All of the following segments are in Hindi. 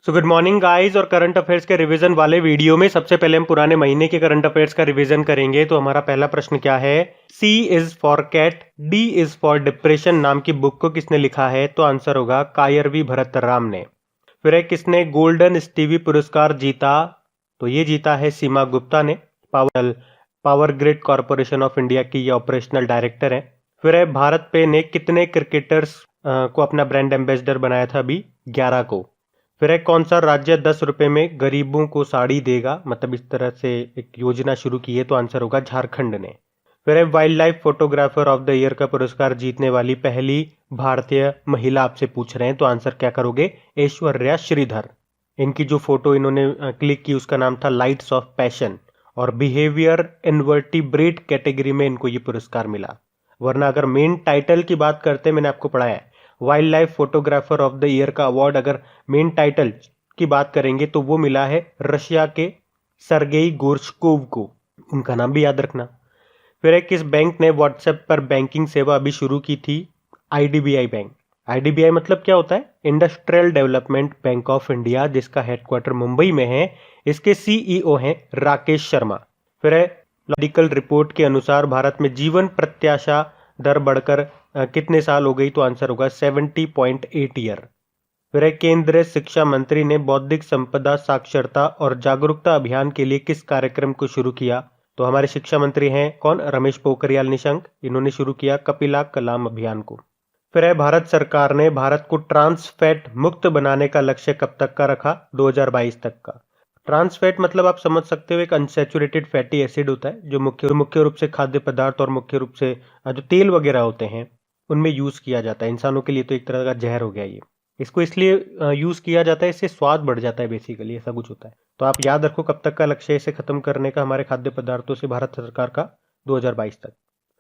So good morning guys. और करंट अफेयर्स के रिवीजन वाले वीडियो में सबसे पहले हम पुराने महीने के करंट अफेयर्स का रिवीजन करेंगे। तो हमारा पहला प्रश्न क्या है? C is for cat, D is for depression नाम की बुक को किसने लिखा है? तो आंसर होगा कायरवी भरतराम ने। फिर है किसने गोल्डन स्टीवी पुरस्कार जीता? तो ये जीता है सीमा गुप्ता ने। Power grid corporation of India की ये ऑपरेशनल डायरेक्टर है। फिर है भारत पे ने कितने क्रिकेटर्स को अपना ब्रांड एम्बेसडर बनाया था? अभी 11 को। फिर है कौन सा राज्य 10 रुपए में गरीबों को साड़ी देगा, मतलब इस तरह से एक योजना शुरू की है? तो आंसर होगा झारखंड ने। फिर है wild life photographer of the year का पुरस्कार जीतने वाली पहली भारतीय महिला आपसे पूछ रहे हैं, तो आंसर क्या करोगे? ऐश्वर्या श्रीधर। इनकी जो फोटो इन्होंने क्लिक की उसका नाम था लाइट्स ऑफ पैशन, और बिहेवियर इनवर्टिब्रेट कैटेगरी में इनको ये पुरस्कार मिला। वरना अगर मेन टाइटल की बात करते, मैंने आपको पढ़ाया है wild life photographer of the year का अवार्ड, अगर मेन टाइटल की बात करेंगे तो वो मिला है रशिया के सरगेई गोर्शकोव को। उनका नाम भी याद रखना। फिर किस बैंक ने व्हाट्सएप पर बैंकिंग सेवा अभी शुरू की थी? IDBI bank. आईडीबीआई मतलब क्या होता है? Industrial development bank of India, जिसका हेडक्वार्टर मुंबई में है। इसके सीईओ हैं राकेश शर्मा। फिर मेडिकल रिपोर्ट के अनुसार भारत में जीवन प्रत्याशा दर बढ़कर कितने साल हो गई? तो आंसर होगा 70.8 ईयर। फिर केंद्रीय शिक्षा मंत्री ने बौद्धिक संपदा साक्षरता और जागरूकता अभियान के लिए किस कार्यक्रम को शुरू किया? तो हमारे शिक्षा मंत्री हैं कौन? रमेश पोखरियाल निशंक। इन्होंने शुरू किया कपिला कलाम अभियान को। फिर भारत सरकार ने भारत को ट्रांस फैट मुक्त बनाने का लक्ष्य कब तक का रखा? 2022 तक का। ट्रांस फैट मतलब आप समझ सकते हो एक अनसैचुरेटेड फैटी एसिड होता है जो मुख्य रूप से खाद्य पदार्थ और मुख्य रूप से जो तेल वगैरह होते हैं उनमें यूज किया जाता है। इंसानों के लिए तो एक तरह का जहर हो गया ये। इसको इसलिए यूज किया जाता है, इससे स्वाद बढ़ जाता है, बेसिकली ऐसा कुछ होता है। तो आप याद रखो कब तक का लक्ष्य है इसे खत्म करने का हमारे खाद्य पदार्थों से भारत सरकार का? 2022 तक।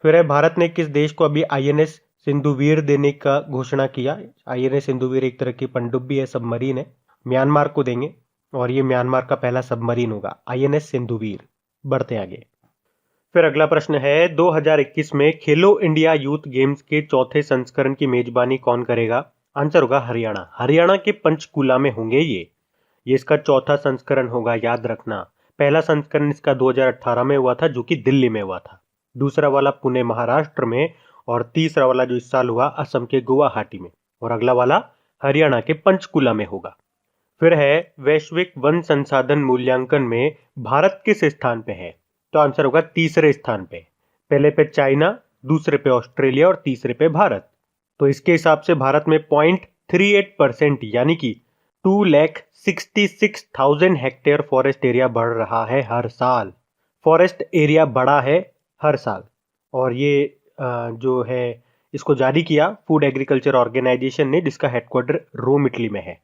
फिर भारत ने किस देश को अभी आईएनएस सिंधुवीर देने का घोषणा किया? आईएनएस सिंधुवीर एक तरह की पनडुब्बी है, सबमरीन है। म्यांमार को देंगे और ये म्यांमार का पहला सबमरीन होगा आईएनएस सिंधुवीर। बढ़ते आगे। फिर अगला प्रश्न है 2021 में खेलो इंडिया यूथ गेम्स के चौथे संस्करण की मेजबानी कौन करेगा? आंसर होगा हरियाणा। हरियाणा के पंचकुला में होंगे ये इसका चौथा संस्करण होगा, याद रखना। पहला संस्करण इसका 2018 में हुआ था जो कि दिल्ली में हुआ था। दूसरा वाला पुणे महाराष्ट्र में, और तीसरा वाला जो इस साल हुआ असम के गुवाहाटी में, और अगला वाला हरियाणा के पंचकुला में होगा। फिर है वैश्विक वन संसाधन मूल्यांकन में भारत किस स्थान पे है? तो आंसर होगा तीसरे स्थान पे। पहले पे चाइना, दूसरे पे ऑस्ट्रेलिया और तीसरे पे भारत। तो इसके हिसाब से भारत में 0.38% यानी कि 2,66,000 हेक्टेयर फॉरेस्ट एरिया बढ़ रहा है हर साल। फॉरेस्ट एरिया बढ़ा है हर साल। और ये जो है इसको जारी किया फूड एग्रीकल्चर ऑर्गेनाइजेशन ने, जिसका हेडक्वार्टर रोम इटली में है।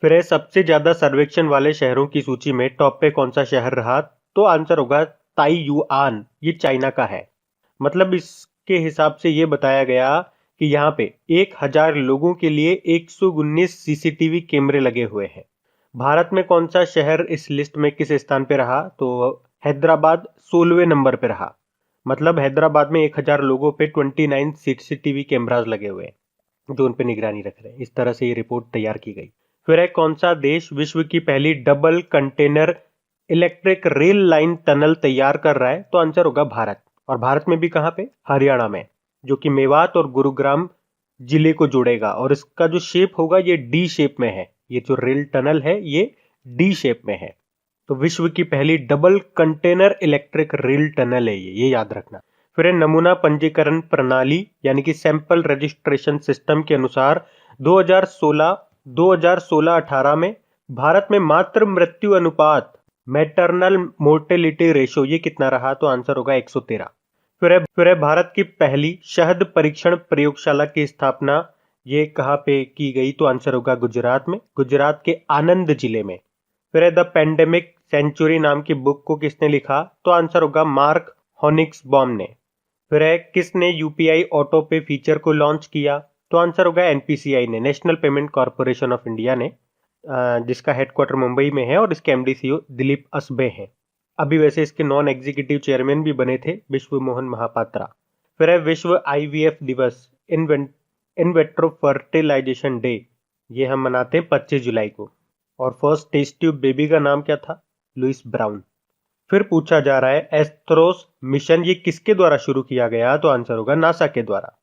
फिर सबसे ज्यादा सर्वेक्षण वाले शहरों की सूची में टॉप पे कौन सा शहर रहा? तो आंसर होगा ताइयुआन। ये चाइना का है। मतलब इसके हिसाब से ये बताया गया कि यहाँ पे 1000 लोगों के लिए 119 सीसीटीवी कैमरे लगे हुए हैं। भारत में कौन सा शहर इस लिस्ट में किस स्थान पे रहा? तो हैदराबाद 16वें नंबर पे रहा। मतलब हैदराबाद में 1000 लोगों पे 29 सीसीटीवी कैमराज लगे हुए हैं जो उन पे निगरानी रख रहे हैं। इस तरह से ये रिपोर्ट तैयार की गई। फिर है कौन सा देश विश्व की पहली double container electric rail line tunnel तैयार कर रहा है? तो आंसर होगा भारत। और भारत में भी कहां पे? हरियाणा में, जो कि मेवात और गुरुग्राम जिले को जोड़ेगा। और इसका जो शेप होगा ये डी शेप में है। ये जो रेल टनल है ये डी शेप में है। तो विश्व की पहली double container electric rail tunnel है ये याद रखना। फिर नमूना पंजीकरण प्रणाली यानी कि सैंपल रजिस्ट्रेशन सिस्टम के अनुसार 2016-18 में भारत में मातृ मृत्यु अनुपात मैटरनल मोर्टेलिटी रेशो ये कितना रहा? तो आंसर होगा 113। फिर भारत की पहली शहद परीक्षण प्रयोगशाला की स्थापना ये कहाँ पे की गई? तो आंसर होगा गुजरात में, गुजरात के आनंद जिले में। फिर द पेंडेमिक सेंचुरी नाम की बुक को किसने लिखा? तो आंसर होगा मार्क हॉनिक्सबॉम ने। फिर किसने यूपीआई ऑटो पे फीचर को लॉन्च किया? तो आंसर होगा एनपीसीआई ने, national payment corporation of India ने, जिसका हेडक्वार्टर मुंबई में है और इसके एमडी सीईओ दिलीप असबे हैं। अभी वैसे इसके नॉन एग्जीक्यूटिव चेयरमैन भी बने थे विश्व मोहन महापात्रा। फिर है विश्व आईवीएफ दिवस, इन वेट्रो फर्टिलाइजेशन डे, ये हम मनाते हैं 25 जुलाई को। और फर्स्ट टेस्ट ट्यूब बेबी का नाम क्या था? Louis Brown. फिर पूछा जा रहा है एस्ट्रोस मिशन ये किसके द्वारा शुरू किया गया? तो आंसर होगा नासा के द्वारा।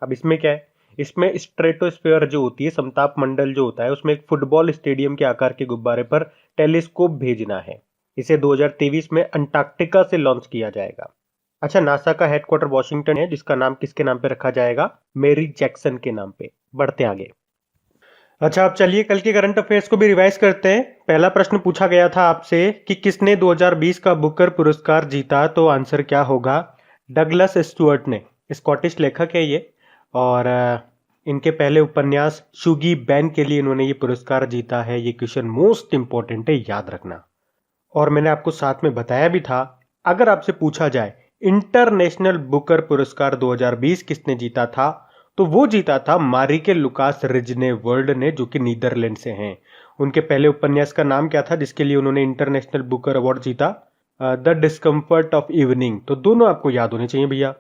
अब इसमें क्या है? इसमें स्ट्रेटोस्फीयर जो होती है, समताप मंडल जो होता है, उसमें एक फुटबॉल स्टेडियम के आकार के गुब्बारे पर टेलीस्कोप भेजना है। इसे 2023 में अंटार्कटिका से लॉन्च किया जाएगा। अच्छा, नासा का हेडक्वार्टर वॉशिंगटन है, जिसका नाम किसके नाम पे रखा जाएगा? मेरी जैक्सन के नाम पे। बढ़ते आगे। अच्छा, अब चलिए कल के करंट अफेयर्स को भी रिवाइज करते हैं। पहला प्रश्न पूछा गया था आपसे कि किसने 2020 का बुकर पुरस्कार जीता? तो आंसर क्या होगा? डगलस स्टुअर्ट ने। स्कॉटिश लेखक है ये, और इनके पहले उपन्यास शुगी बैन के लिए इन्होंने ये पुरस्कार जीता है। ये क्वेश्चन मोस्ट इंपॉर्टेंट है, याद रखना। और मैंने आपको साथ में बताया भी था, अगर आपसे पूछा जाए इंटरनेशनल बुकर पुरस्कार 2020 किसने जीता था, तो वो जीता था मारिके लुकास रिजने वर्ल्ड ने, जो कि नीदरलैंड से हैं। उनके पहले उपन्यास का नाम क्या था जिसके लिए उन्होंने इंटरनेशनल बुकर अवार्ड जीता? The discomfort of evening. तो दोनों आपको याद होने चाहिए भैया।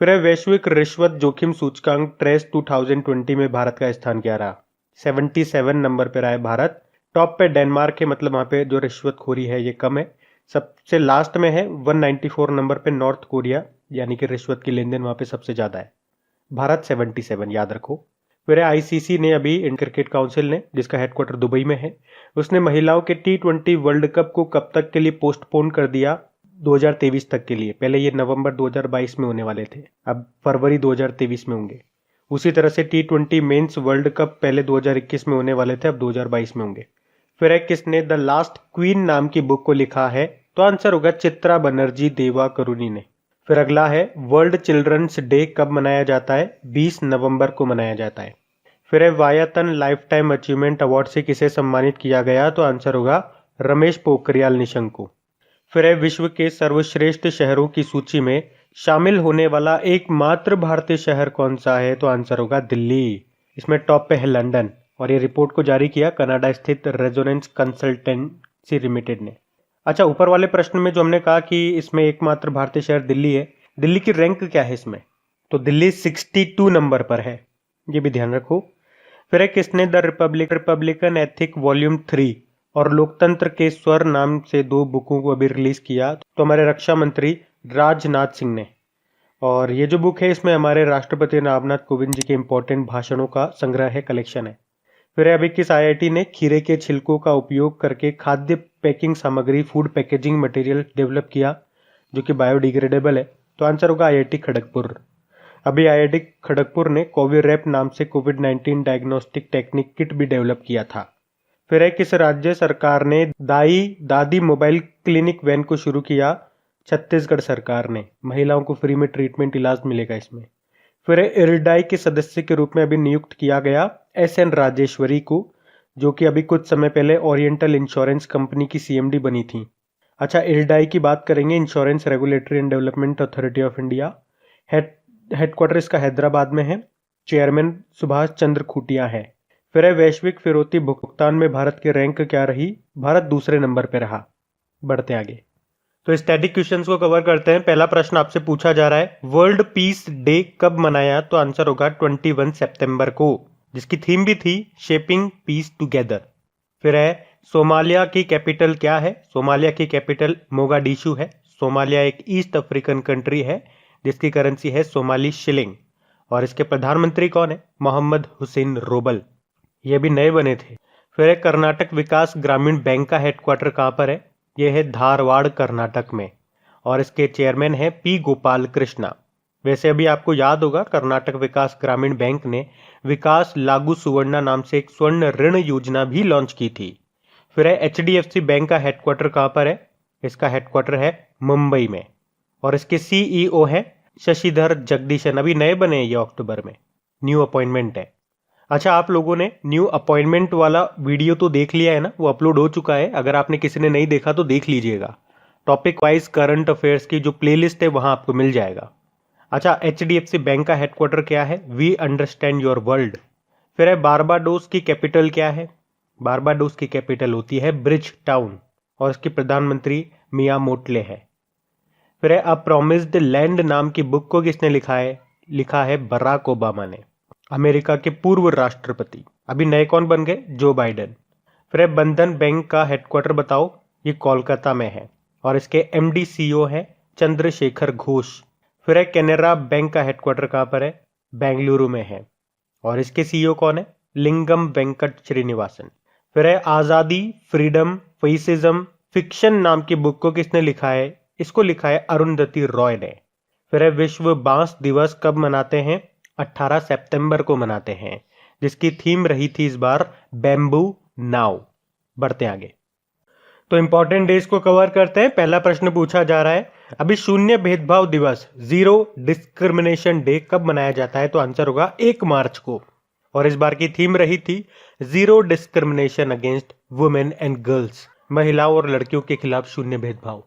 फिर है वैश्विक रिश्वत जोखिम सूचकांक ट्रेस 2020 में भारत का स्थान क्या रहा? 77 नंबर पर रहा है भारत। टॉप पे डेनमार्क है, मतलब वहां पे जो रिश्वतखोरी है ये कम है। सबसे लास्ट में है 194 नंबर पे नॉर्थ कोरिया, यानी कि रिश्वत की लेन देन वहां पे सबसे ज्यादा है। भारत 77, याद रखो। फिर आईसीसी ने अभी इंडियन क्रिकेट काउंसिल ने, जिसका हेडक्वार्टर दुबई में है, उसने महिलाओं के T20 वर्ल्ड कप को कब तक के लिए पोस्टपोन कर दिया? 2023 तक के लिए। पहले ये नवंबर 2022 में होने वाले थे, अब फरवरी 2023 में होंगे। उसी तरह से T20 मेंस वर्ल्ड कप पहले 2021 में होने वाले थे, अब 2022 में होंगे। फिर है किसने द लास्ट क्वीन नाम की बुक को लिखा है? तो आंसर होगा चित्रा बनर्जी देवा करुणी ने। फिर अगला है वर्ल्ड चिल्ड्रंस डे कब मनाया जाता है? 20 नवंबर को मनाया जाता है। फिर है वायातन लाइफ टाइम अचीवमेंट अवार्ड से किसे सम्मानित किया गया? तो आंसर होगा रमेश पोखरियाल निशंक को। फिर है विश्व के सर्वश्रेष्ठ शहरों की सूची में शामिल होने वाला एकमात्र भारतीय शहर कौन सा है? तो आंसर होगा दिल्ली। इसमें टॉप पे है लंदन, और ये रिपोर्ट को जारी किया कनाडा स्थित रेजोनेंस कंसल्टेंसी लिमिटेड ने। अच्छा, ऊपर वाले प्रश्न में जो हमने कहा कि इसमें एकमात्र भारतीय शहर दिल्ली है, दिल्ली की रैंक क्या है इसमें? तो दिल्ली 62 नंबर पर है, ये भी ध्यान रखो। फिर है किसने द रिपब्लिकन एथिक वॉल्यूम 3 और लोकतंत्र के स्वर नाम से 2 बुकों को अभी रिलीज किया? तो हमारे रक्षा मंत्री राजनाथ सिंह ने। और ये जो बुक है इसमें हमारे राष्ट्रपति रामनाथ कोविंद जी के इंपॉर्टेंट भाषणों का संग्रह है, कलेक्शन है। फिर अभी किस आईआईटी ने खीरे के छिलकों का उपयोग करके खाद्य पैकिंग सामग्री फूड पैकेजिंग मटेरियल डेवलप किया, जो कि बायोडिग्रेडेबल है? तो आंसर होगा आईआईटी खड़गपुर। अभी आईआईटी खड़गपुर ने कोविरैप नाम से कोविड-19 डायग्नोस्टिक टेक्निक किट भी डेवलप किया था। फिर है किस राज्य सरकार ने दाई दादी मोबाइल क्लिनिक वैन को शुरू किया? छत्तीसगढ़ सरकार ने। महिलाओं को फ्री में ट्रीटमेंट इलाज मिलेगा इसमें। फिर इरडाई के सदस्य के रूप में अभी नियुक्त किया गया एसएन राजेश्वरी को, जो कि अभी कुछ समय पहले ओरिएंटल इंश्योरेंस कंपनी की सीएमडी बनी थी। अच्छा, इरडाई की बात करेंगे, insurance regulatory and development authority of India. Headquarter इसका हैदराबाद में है। चेयरमैन सुभाष चंद्र खूटिया है। फिर है वैश्विक फिरौती भुगतान में भारत की रैंक क्या रही? भारत दूसरे नंबर पर रहा। बढ़ते आगे। तो स्टैटिक क्वेश्चंस को कवर करते हैं। पहला प्रश्न आपसे पूछा जा रहा है वर्ल्ड पीस डे कब मनाया? तो आंसर होगा 21 सितंबर को, जिसकी थीम भी थी शेपिंग पीस टुगेदर। फिर है सोमालिया की कैपिटल क्या है? सोमालिया की कैपिटल मोगाडिशु है। सोमालिया एक ईस्ट अफ्रीकन कंट्री है जिसकी करेंसी है सोमाली शिलिंग, और इसके प्रधानमंत्री कौन है? मोहम्मद हुसैन रोबल, ये भी नए बने थे। फिर है कर्नाटक विकास ग्रामीण बैंक का हेडक्वार्टर कहाँ पर है? यह है धारवाड़ कर्नाटक में, और इसके चेयरमैन है पी गोपाल कृष्णा। वैसे अभी आपको याद होगा कर्नाटक विकास ग्रामीण बैंक ने विकास लागू सुवर्णा नाम से एक स्वर्ण ऋण योजना भी लॉन्च की थी। फिर है HDFC बैंक का हेडक्वार्टर कहाँ पर है? इसका हेडक्वार्टर है मुंबई में, और इसके CEO है शशिधर जगदीशन। अभी नए बने हैं ये, अक्टूबर में न्यू अपॉइंटमेंट है। अच्छा, आप लोगों ने न्यू अपॉइंटमेंट वाला वीडियो तो देख लिया है ना, वो अपलोड हो चुका है। अगर आपने किसी ने नहीं देखा तो देख लीजिएगा। टॉपिक वाइज करंट अफेयर्स की जो प्लेलिस्ट है वहां आपको मिल जाएगा। अच्छा, HDFC बैंक का हेडक्वार्टर क्या है? We understand your world. फिर है बारबाडोस की कैपिटल क्या है? बारबाडोस की कैपिटल होती है ब्रिज टाउन, और इसके प्रधानमंत्री मिया मोटले है। फिर है अ प्रॉमिस्ड लैंड नाम की बुक को किसने लिखा है? लिखा है बराक ओबामा ने, अमेरिका के पूर्व राष्ट्रपति। अभी नए कौन बन गए? Joe Biden. फिर है बंधन बैंक का हेडक्वार्टर बताओ, ये कोलकाता में है और इसके एमडी सीईओ है चंद्रशेखर घोष। फिर है कैनरा बैंक का हेडक्वार्टर कहाँ पर है, बेंगलुरु में है और इसके सीईओ कौन है, लिंगम वेंकट श्रीनिवासन। फिर है आजादी, फ्रीडम, फेसिज्म, फिक्शन नाम की बुक को किसने लिखा है, इसको लिखा है अरुंधति रॉय ने। फिर है विश्व बांस दिवस कब मनाते हैं, 18 सितंबर को मनाते हैं, जिसकी थीम रही थी इस बार बैम्बू नाउ। बढ़ते आगे, तो इंपॉर्टेंट डेज को कवर करते हैं। पहला प्रश्न पूछा जा रहा है अभी शून्य भेदभाव दिवस, जीरो डिस्क्रिमिनेशन डे कब मनाया जाता है, तो आंसर होगा 1 मार्च को और इस बार की थीम रही थी zero discrimination against women and girls, महिलाओं और लड़कियों के खिलाफ शून्य भेदभाव।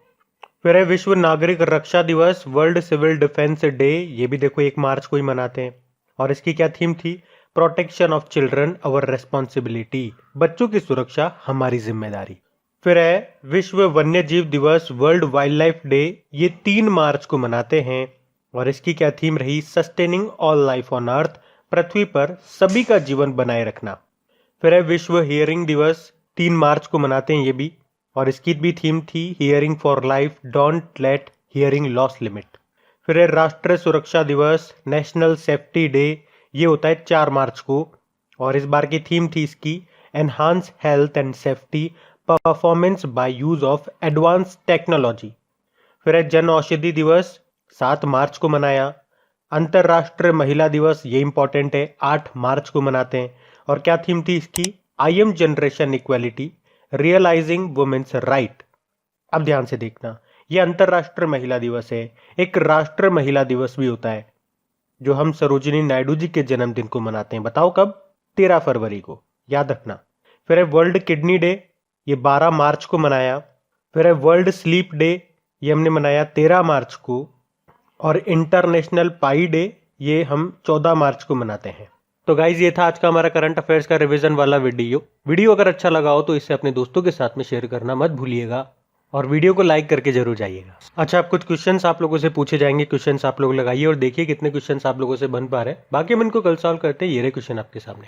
फिर है विश्व नागरिक रक्षा दिवस, वर्ल्ड सिविल डिफेंस डे, ये भी देखो 1 मार्च को ही मनाते हैं और इसकी क्या थीम थी, protection of children our responsibility, बच्चों की सुरक्षा हमारी जिम्मेदारी। फिर है विश्व वन्य जीव दिवस, वर्ल्ड वाइल्ड लाइफ डे, ये 3 मार्च को मनाते हैं और इसकी क्या थीम रही, sustaining all life on earth, पृथ्वी पर सभी का जीवन बनाए रखना। फिर है विश्व हियरिंग दिवस, 3 मार्च को मनाते हैं ये भी और इसकी भी थीम थी hearing for life, don't let hearing loss limit. फिर है राष्ट्रीय सुरक्षा दिवस, नेशनल सेफ्टी डे, ये होता है 4 मार्च को और इस बार की थीम थी इसकी enhance health and safety performance by use of advance technology. फिर है जन औषधि दिवस, 7 मार्च को मनाया। अंतरराष्ट्रीय महिला दिवस, ये इंपॉर्टेंट है, 8 मार्च को मनाते हैं और क्या थीम थी इसकी, I am generation equality, realising women's right. अब ध्यान से देखना, ये अंतरराष्ट्रीय महिला दिवस है, एक राष्ट्रीय महिला दिवस भी होता है जो हम सरोजिनी नायडू जी के जन्मदिन को मनाते हैं, बताओ कब, 13 फरवरी को, याद रखना। फिर है वर्ल्ड किडनी डे, ये 12 मार्च को मनाया। फिर है वर्ल्ड स्लीप डे, ये हमने मनाया 13 मार्च को और इंटरनेशनल पाई डे, ये हम 14 मार्च को मनाते हैं। तो गाइज ये था आज का हमारा करंट अफेयर्स का रिवीजन वाला वीडियो अगर अच्छा लगा हो तो इसे अपने दोस्तों के साथ में शेयर करना मत भूलिएगा और वीडियो को लाइक करके जरूर जाइएगा। अच्छा, अब कुछ क्वेश्चंस आप लोगों से पूछे जाएंगे, क्वेश्चंस आप लोग लगाइए और देखिए कितने क्वेश्चंस आप लोगों से बन पा रहे हैं, बाकी हम इनको कल सॉल्व करते हैं। ये रहे क्वेश्चन आपके सामने।